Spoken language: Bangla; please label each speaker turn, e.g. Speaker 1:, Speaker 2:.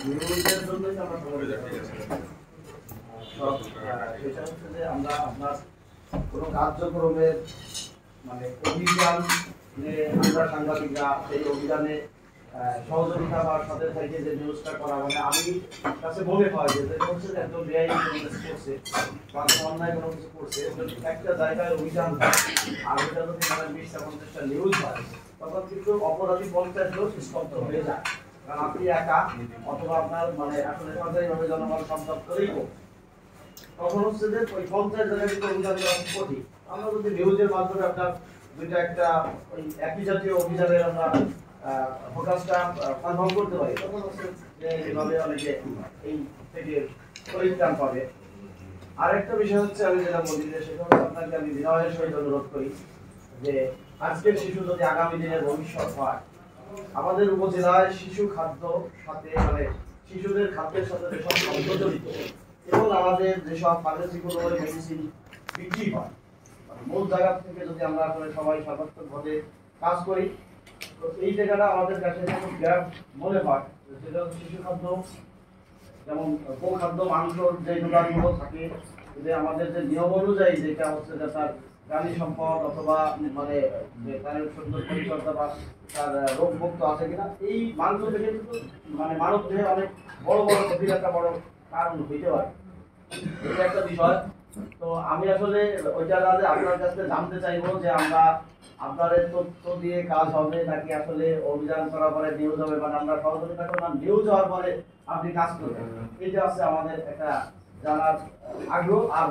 Speaker 1: নিউজের জন্যই আমরা সেটা হচ্ছে যে আমরা আপনার কোনো কার্যক্রমের মানে অভিযান আমরা সাংবাদিকরা সেই অভিযানে সহযোগিতা বা সাথে থেকে যে নিউজটা করা মানে আমি কাছে মনে হয় যে হচ্ছে একজন বেআইনি করছে বা অন্যায় কোনো কিছু করছে একটা জায়গায় অভিযান আর এটা যদি 20-50টা নিউজ হয় তখন কিন্তু অপরাধী 50 লোক স্তব্ধ হয়ে যায়। কারণ আপনি একা অথবা আপনার মানে আসলে সরকারিভাবে জনগণ সম্পদ করেই তখন হচ্ছে যে ওই 50 জায়গায় কিন্তু অভিযান করা কঠিন। আমরা যদি নিউজের মাধ্যমে আপনার দুইটা একটা ওই একই জাতীয় অভিযানের আমরা ফোকাসটা কনফার্ম করতে পারি তখন হচ্ছে যে এইভাবে অনেকে এই থেকে পরিত্রাণ পাবে। আরেকটা বিষয় হচ্ছে আমি যেটা বলি যে সেটা হচ্ছে আপনাকে আমি বিনয়ের সহিত অনুরোধ করি যে আজকের শিশু যদি আগামী দিনের ভবিষ্যৎ হয় আমাদের উপজেলায় শিশু খাদ্য সাথে মানে শিশুদের খাদ্যের সাথে যেসব খাদ্য জড়িত এবং আমাদের যেসব ফার্মাসিগুলো মেডিসিন বিক্রি হয় মূল জায়গা থেকে যদি আমরা আসলে সবাই সর্বাত্মকভাবে কাজ করি তো এই জায়গাটা আমাদের কাছে খুব গ্যাপ মনে হয় যেটা শিশু খাদ্য যেমন গোখাদ্য মাংসর যে দোকানগুলো থাকে যে আমাদের যে নিয়ম অনুযায়ী যেটা হচ্ছে যে তার প্রাণী সম্পদ অথবা মানে প্রাণীর সুন্দর পরিচর্যা বা তার রোগ মুক্ত আছে কিনা এই মাংস থেকে কিন্তু মানে মানব দেহে অনেক বড় বড় ক্ষতির একটা বড় কারণ হইতে পারে। এটা একটা বিষয়। তো আমি আসলে ওইটা আপনার কাছে জানতে চাইবো যে আমরা আপনাদের তথ্য দিয়ে কাজ হবে নাকি আসলে অভিযান করার পরে নিউজ হবে মানে আমরা সহযোগিতা করলাম নিউজ হওয়ার পরে আপনি কাজ করবেন এটা হচ্ছে আমাদের একটা জানার আগ্রহ। আর